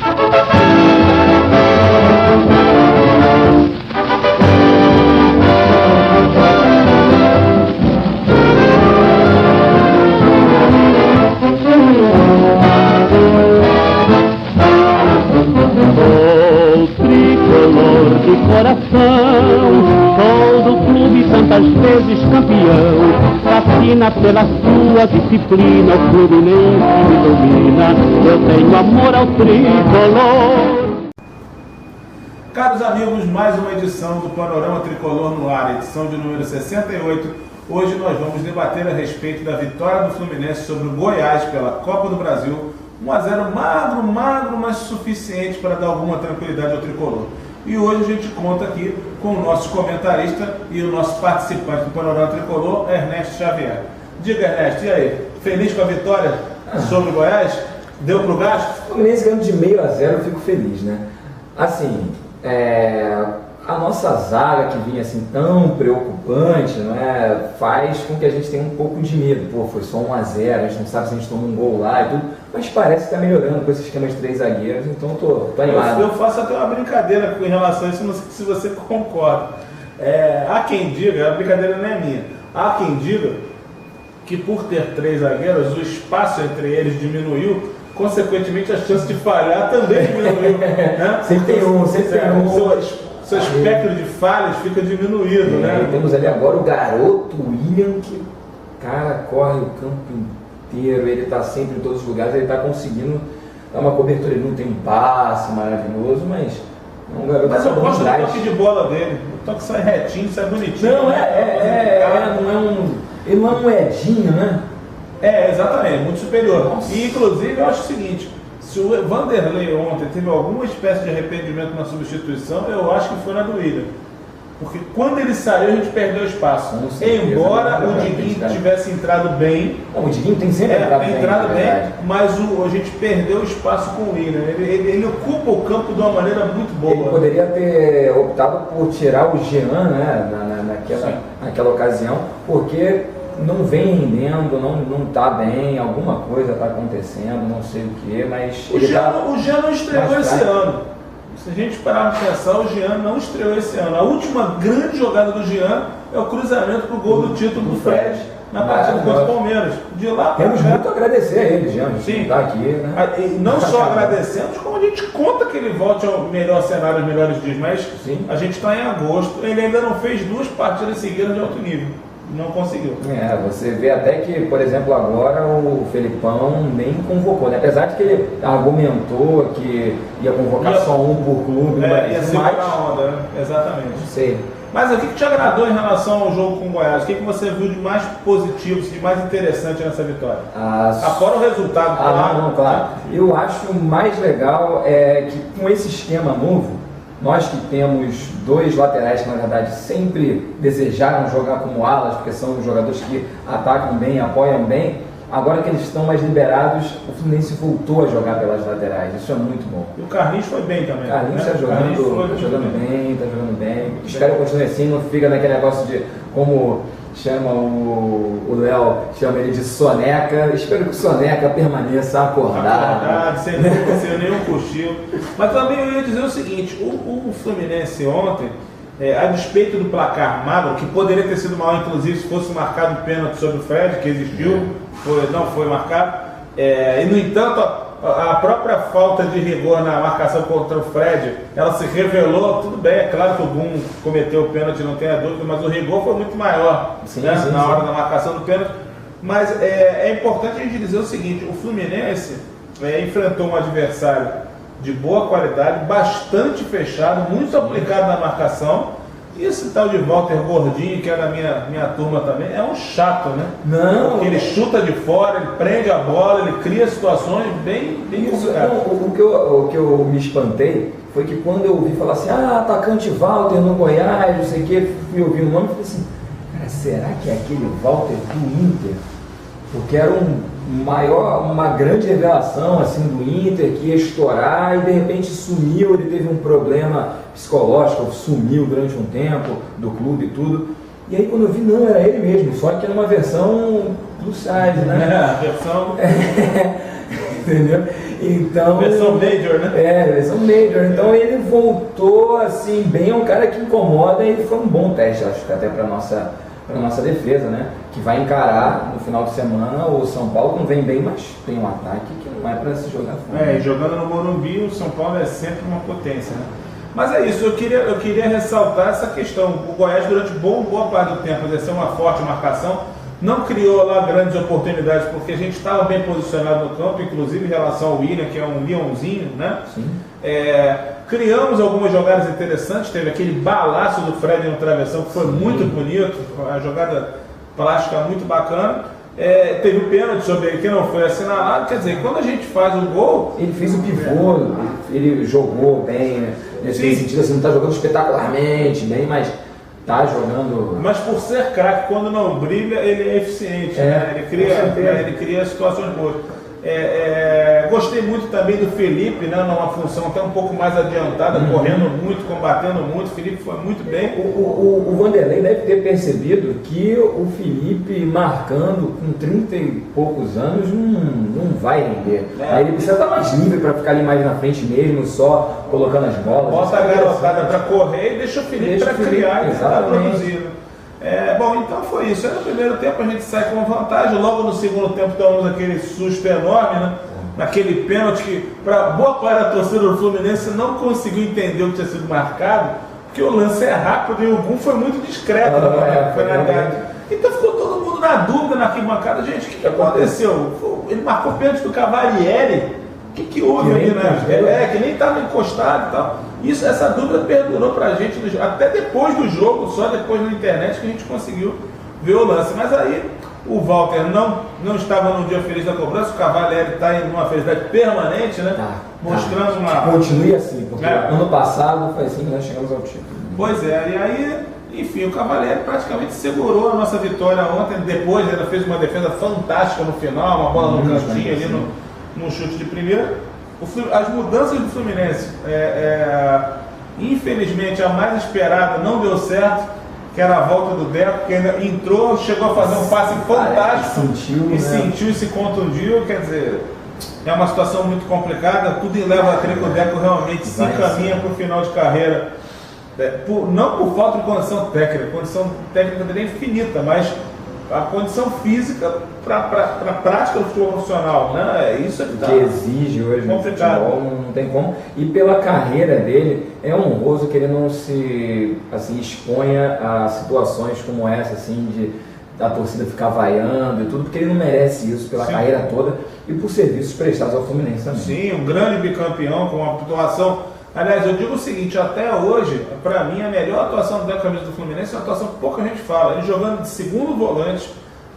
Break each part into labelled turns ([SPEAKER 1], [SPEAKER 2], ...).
[SPEAKER 1] Sou do clube tantas vezes campeão, fascina pela sua disciplina, o Fluminense me domina, eu tenho amor ao tricolor.
[SPEAKER 2] Caros amigos, mais uma edição do Panorama Tricolor no ar, edição de número 68. Hoje nós vamos debater a respeito da vitória do Fluminense sobre o Goiás pela Copa do Brasil. 1 a 0 magro, mas suficiente para dar alguma tranquilidade ao tricolor. E hoje a gente conta aqui com o nosso comentarista e o nosso participante do Panorama Tricolor, Ernesto Xavier. Diga, Ernesto, e aí? Feliz com a vitória sobre o Goiás? Deu pro gasto?
[SPEAKER 3] O Fluminense ganhando de 0 a 0, eu fico feliz, né? Assim, a nossa zaga que vinha assim tão preocupante, não é, faz com que a gente tenha um pouco de medo. Pô, foi só 1 a 0, a gente não sabe se a gente toma um gol lá e tudo, mas parece que está melhorando com esse esquema de 3 zagueiros, então tô animado.
[SPEAKER 2] Eu faço até uma brincadeira com relação a isso, não sei se você concorda. Há quem diga, a brincadeira não é minha, há quem diga que por ter 3 zagueiros, o espaço entre eles diminuiu, consequentemente a chance de falhar também diminuiu. Né?
[SPEAKER 3] Sempre tem um.
[SPEAKER 2] Seu espectro de falhas fica diminuído, né?
[SPEAKER 3] Temos ali agora o garoto William, que, cara, corre o campo inteiro, ele está sempre em todos os lugares, ele está conseguindo dar uma cobertura, ele não tem um passe maravilhoso, mas é um garoto.
[SPEAKER 2] Mas eu gosto do toque de bola dele, o toque sai retinho, sai bonitinho.
[SPEAKER 3] Não, ele não é um Edinho, né?
[SPEAKER 2] Exatamente, muito superior. Nossa. E inclusive eu acho o seguinte, se o Vanderlei ontem teve alguma espécie de arrependimento na substituição, eu acho que foi na do William. Porque quando ele saiu, a gente perdeu espaço. Embora o Diguinho tivesse entrado bem.
[SPEAKER 3] Não, o Diguinho tem sempre entrado bem,
[SPEAKER 2] mas a gente perdeu espaço com o William. Ele ocupa o campo de uma maneira muito boa.
[SPEAKER 3] Ele poderia ter optado por tirar o Jean, né, naquela ocasião, porque não vem rendendo, não está bem, alguma coisa está acontecendo, não sei o que, mas...
[SPEAKER 2] O Jean não estreou esse ano. Se a gente parar para pensar, o Jean não estreou esse ano. A última grande jogada do Jean é o cruzamento para o gol do título do Fred na partida contra o Palmeiras. De lá para cá.
[SPEAKER 3] Temos muito a agradecer a ele, Jean.
[SPEAKER 2] Sim.
[SPEAKER 3] Tá aqui, né?
[SPEAKER 2] E não só agradecemos, como a gente conta que ele volte ao melhor cenário, aos melhores dias. Mas sim, a gente está em agosto, ele ainda não fez 2 partidas seguidas de alto nível. Não conseguiu.
[SPEAKER 3] Você vê até que, por exemplo, agora o Felipão nem convocou, né? Apesar de que ele argumentou que ia convocar só um por clube,
[SPEAKER 2] ia ser uma onda, né? Exatamente.
[SPEAKER 3] Não sei.
[SPEAKER 2] Mas o que te agradou em relação ao jogo com o Goiás? O que você viu de mais positivo, de mais interessante nessa vitória? Fora o resultado, claro.
[SPEAKER 3] Claro. Eu acho mais legal que com esse esquema novo, nós que temos 2 laterais que, na verdade, sempre desejaram jogar como alas, porque são jogadores que atacam bem, apoiam bem, agora que eles estão mais liberados, o Fluminense voltou a jogar pelas laterais. Isso é muito bom.
[SPEAKER 2] E o Carlinhos foi bem também.
[SPEAKER 3] O Carlinhos está jogando bem. Espero que continue assim, não fica naquele negócio de como chama o Léo, chama ele de soneca. Espero que o soneca permaneça acordado.
[SPEAKER 2] Sem nenhum cochilo. Mas também eu ia dizer o seguinte, o Fluminense ontem, a despeito do placar magro, que poderia ter sido maior, inclusive, se fosse marcado um pênalti sobre o Fred, que existiu, não foi marcado, e no entanto a própria falta de rigor na marcação contra o Fred, ela se revelou, tudo bem, é claro que o Gum cometeu o pênalti, não tenha dúvida, mas o rigor foi muito maior na hora da marcação do pênalti. Mas é importante a gente dizer o seguinte, o Fluminense enfrentou um adversário de boa qualidade, bastante fechado, muito aplicado na marcação. E esse tal de Walter Gordinho, que é da minha turma também, é um chato, né?
[SPEAKER 3] Não.
[SPEAKER 2] Porque ele chuta de fora, ele prende a bola, ele cria situações bem complicadas.
[SPEAKER 3] O que eu me espantei foi que quando eu ouvi falar assim, atacante Walter no Goiás, não sei o que, fui ouvir o nome e falei assim, cara, será que é aquele Walter do Inter? Porque era uma grande revelação assim, do Inter, que ia estourar e de repente sumiu, ele teve um problema psicológico, sumiu durante um tempo do clube e tudo. E aí quando eu vi, não, era ele mesmo, só que era uma versão plus size, né?
[SPEAKER 2] A versão...
[SPEAKER 3] Entendeu? Então,
[SPEAKER 2] versão Major, né?
[SPEAKER 3] Versão Major. Então ele voltou assim, bem, é um cara que incomoda e foi um bom teste, acho que até para nossa defesa, né? Que vai encarar no final de semana o São Paulo, não vem bem, mas tem um ataque que não é para se jogar fora.
[SPEAKER 2] E jogando no Morumbi, o São Paulo é sempre uma potência, né? Mas é isso, eu queria ressaltar essa questão. O Goiás, durante boa parte do tempo, exerceu uma forte marcação, não criou lá grandes oportunidades, porque a gente estava bem posicionado no campo, inclusive em relação ao William, que é um leãozinho, né?
[SPEAKER 3] Sim.
[SPEAKER 2] Criamos algumas jogadas interessantes, teve aquele balaço do Fred no travessão, que foi muito bonito, uma jogada plástica muito bacana. Teve o pênalti sobre ele que não foi assinalado, quer dizer, quando a gente faz o gol...
[SPEAKER 3] Ele fez o pivô, ele jogou bem, né? Nesse sentido, assim, não está jogando espetacularmente, bem, mas está jogando...
[SPEAKER 2] Mas por ser craque, quando não brilha, ele é eficiente, né? Ele cria situações boas. Gostei muito também do Felipe, né, numa função até um pouco mais adiantada, correndo muito, combatendo muito. O Felipe foi muito bem.
[SPEAKER 3] O Vanderlei deve ter percebido que o Felipe, marcando com 30 e poucos anos, não vai render. Aí ele precisa estar mais livre para ficar ali mais na frente mesmo, só colocando as bolas.
[SPEAKER 2] Bota a garotada para correr e deixa o Felipe para criar e para produzir. Bom, então foi isso. No primeiro tempo a gente sai com vantagem, logo no segundo tempo damos aquele susto enorme, né? Naquele pênalti que, para boa parte da torcida do Fluminense, não conseguiu entender o que tinha sido marcado, porque o lance é rápido e o gol foi muito discreto. Então ficou todo mundo na dúvida na arquibancada. Gente, o que aconteceu? Ele marcou o pênalti do Cavalieri. O que houve ali, né? Que nem estava encostado e tal. Essa dúvida perdurou pra gente até depois do jogo, só depois na internet que a gente conseguiu ver o lance. Mas aí o Walter não estava no dia feliz da cobrança, o Cavalieri está em uma felicidade permanente, né? Mostrando uma...
[SPEAKER 3] Continue assim, porque ano passado foi assim que nós chegamos ao título.
[SPEAKER 2] Pois e aí, enfim, o Cavalieri praticamente segurou a nossa vitória ontem. Depois ele fez uma defesa fantástica no final, uma bola no cantinho ali no chute de primeira. As mudanças do Fluminense, infelizmente a mais esperada não deu certo, que era a volta do Deco, que ainda entrou, chegou a fazer um passe fantástico sentiu e se contundiu. Quer dizer, é uma situação muito complicada, tudo leva a crer que o Deco realmente se encaminha para o final de carreira, não por falta de condição técnica dele é infinita, mas a condição física para a prática do futebol profissional, né? Isso é
[SPEAKER 3] que exige hoje no futebol, não tem como. E pela carreira dele, é honroso que ele não se exponha a situações como essa, assim, de a torcida ficar vaiando e tudo, porque ele não merece isso pela carreira toda e por serviços prestados ao Fluminense também.
[SPEAKER 2] Sim, um grande bicampeão com uma atuação. Aliás, eu digo o seguinte, até hoje, para mim, a melhor atuação da camisa do Fluminense é uma atuação que pouca gente fala. Ele jogando de segundo volante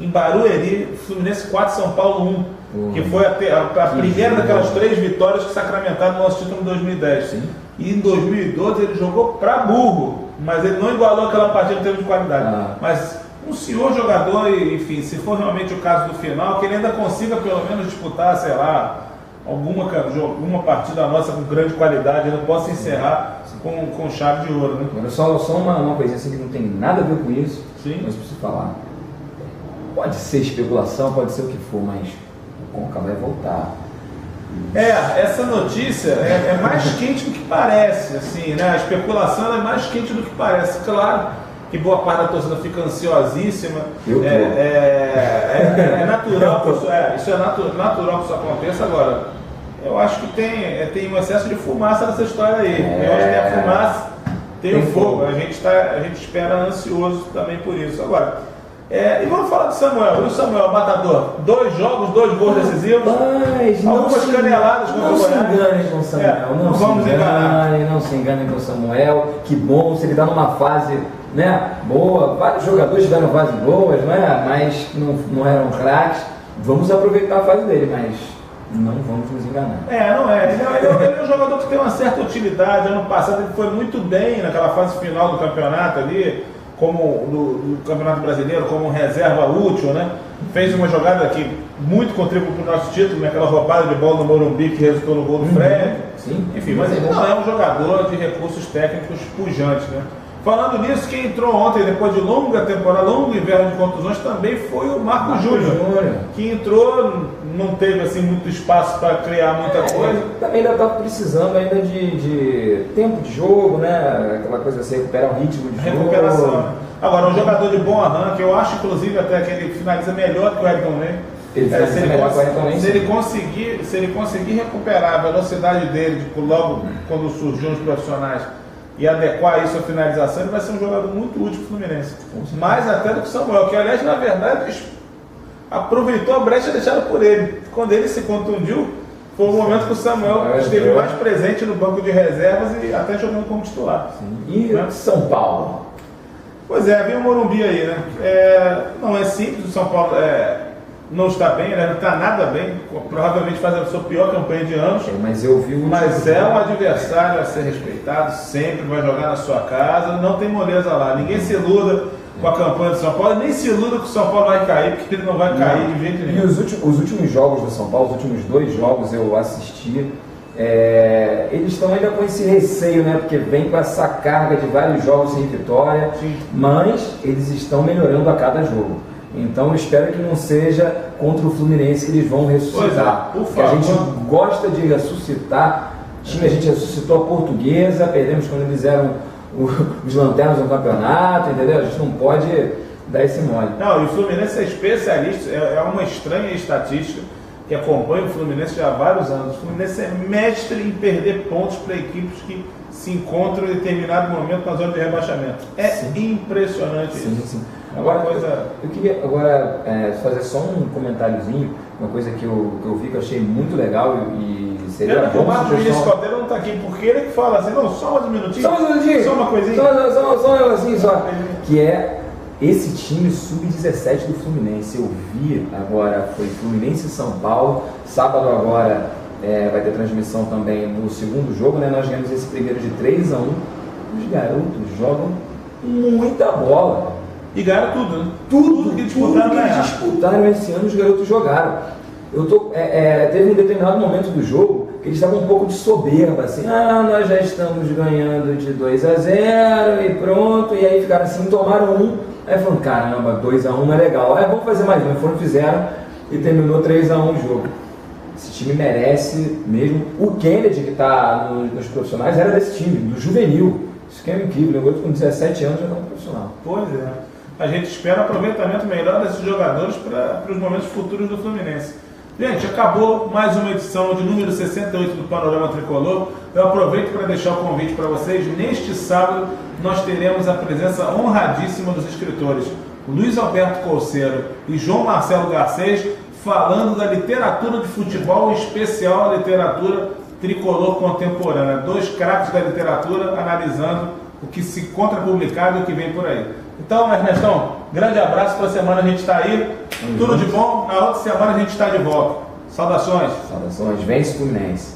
[SPEAKER 2] em Barueri, Fluminense 4, São Paulo 1, que foi a primeira daquelas 3 vitórias que sacramentaram o nosso título em 2010.
[SPEAKER 3] Sim.
[SPEAKER 2] E em 2012 ele jogou para burro, mas ele não igualou aquela partida em termos de qualidade. Mas um senhor jogador, e, enfim, se for realmente o caso do final, que ele ainda consiga pelo menos disputar, sei lá, alguma partida nossa com grande qualidade, ele possa encerrar com chave de ouro, né?
[SPEAKER 3] Agora, só uma coisinha assim que não tem nada a ver com isso, mas preciso falar. Pode ser especulação, pode ser o que for, mas o Conca vai voltar.
[SPEAKER 2] Essa notícia é mais quente do que parece, assim, né? A especulação é mais quente do que parece. Claro que boa parte da torcida fica ansiosíssima. É natural, isso é natural que isso aconteça. Agora, eu acho que tem um excesso de fumaça nessa história aí. Eu acho que tem a fumaça, tem o fogo. A gente espera ansioso também por isso. Agora, e vamos falar do Samuel. O Samuel, matador, 2 jogos, 2 gols decisivos, algumas caneladas contra o Goiás.
[SPEAKER 3] Não se enganem com o Samuel, não se enganem com o Samuel. Que bom, se ele está numa fase, né, boa. Vários jogadores tiveram fases boas, não é? Mas não eram craques. Vamos aproveitar a fase dele, mas não vamos nos enganar.
[SPEAKER 2] Ele é um jogador que tem uma certa utilidade. Ano passado ele foi muito bem naquela fase final do campeonato ali, como do Campeonato Brasileiro, como reserva útil, né? Fez uma jogada que muito contribuiu para o nosso título, naquela roubada de bola no Morumbi que resultou no gol do Fred.
[SPEAKER 3] Sim.
[SPEAKER 2] Enfim, mas ele não é um jogador de recursos técnicos pujantes, né? Falando nisso, quem entrou ontem, depois de longa temporada, longo inverno de contusões, também foi o Marco Júnior, que entrou, não teve assim muito espaço para criar muita coisa.
[SPEAKER 3] Também ainda está precisando ainda de tempo de jogo, né? Aquela coisa assim, recuperar o ritmo de
[SPEAKER 2] recuperação.
[SPEAKER 3] jogo.
[SPEAKER 2] Agora, um jogador de bom arranque, eu acho inclusive até que ele finaliza melhor que o Ayrton Ney. Se ele conseguir recuperar a velocidade dele, logo quando surgiu os profissionais, e adequar isso à finalização, ele vai ser um jogador muito útil para o Fluminense. Mais até do que o Samuel, que aliás, na verdade, aproveitou a brecha deixada por ele. Quando ele se contundiu, foi o momento que o Samuel esteve mais presente no banco de reservas e até jogando como titular.
[SPEAKER 3] E São Paulo?
[SPEAKER 2] Pois é, vem o Morumbi aí, né? Não é simples, o São Paulo não está bem, ele não está nada bem, provavelmente faz a sua pior campanha de anos.
[SPEAKER 3] Mas eu vi
[SPEAKER 2] Mas é um adversário a ser respeitado, sempre vai jogar na sua casa, não tem moleza lá. Ninguém se iluda com a campanha do São Paulo, nem se iluda que o São Paulo vai cair, porque ele não vai cair de jeito nenhum.
[SPEAKER 3] E os últimos jogos do São Paulo, os últimos 2 jogos eu assisti, eles estão ainda com esse receio, né? Porque vem com essa carga de vários jogos sem vitória. Sim. Mas eles estão melhorando a cada jogo. Então eu espero que não seja contra o Fluminense que eles vão ressuscitar. Porque a gente gosta de ressuscitar. A gente ressuscitou a Portuguesa, perdemos quando eles eram os lanternas no campeonato, entendeu? A gente não pode dar esse mole.
[SPEAKER 2] Não, e o Fluminense é especialista, é uma estranha estatística que acompanha o Fluminense já há vários anos. O Fluminense é mestre em perder pontos para equipes que se encontram em determinado momento na zona de rebaixamento. Impressionante isso.
[SPEAKER 3] Sim. Agora, eu queria fazer só um comentáriozinho, uma coisa que eu vi que eu achei muito legal e seria
[SPEAKER 2] bom. O Marcos Vinícius Cordeiro não está aqui, porque ele que fala assim, não, só uns minutinhos. Só uma coisinha.
[SPEAKER 3] Só um negocinho só. Que é esse time sub-17 do Fluminense. Eu vi agora, foi Fluminense e São Paulo. Sábado agora vai ter transmissão também no segundo jogo, né? Nós ganhamos esse primeiro de 3-1. Os garotos jogam muita bola.
[SPEAKER 2] E ganharam tudo, né?
[SPEAKER 3] Tudo que disputaram esse ano, os garotos jogaram. Teve um determinado momento do jogo que eles estavam um pouco de soberba, assim, nós já estamos ganhando de 2-0 e pronto, e aí ficaram assim, tomaram um, aí falaram, caramba, 2-1 é legal, vamos fazer mais um, fizeram e terminou 3-1 o jogo. Esse time merece mesmo. O Kennedy, que está nos profissionais, era desse time, do juvenil. Isso que é incrível, o garoto com 17 anos já não é profissional.
[SPEAKER 2] Pois é. A gente espera um aproveitamento melhor desses jogadores para os momentos futuros do Fluminense. Gente, acabou mais uma edição de número 68 do Panorama Tricolor. Eu aproveito para deixar o convite para vocês. Neste sábado, nós teremos a presença honradíssima dos escritores Luiz Alberto Colseiro e João Marcelo Garcês, falando da literatura de futebol, em especial a literatura tricolor contemporânea. 2 craques da literatura analisando o que se encontra publicado e o que vem por aí. Então, Ernestão, grande abraço, para a semana a gente está aí. Tudo de bom, na outra semana a gente está de volta. Saudações.
[SPEAKER 3] Vence Fluminense.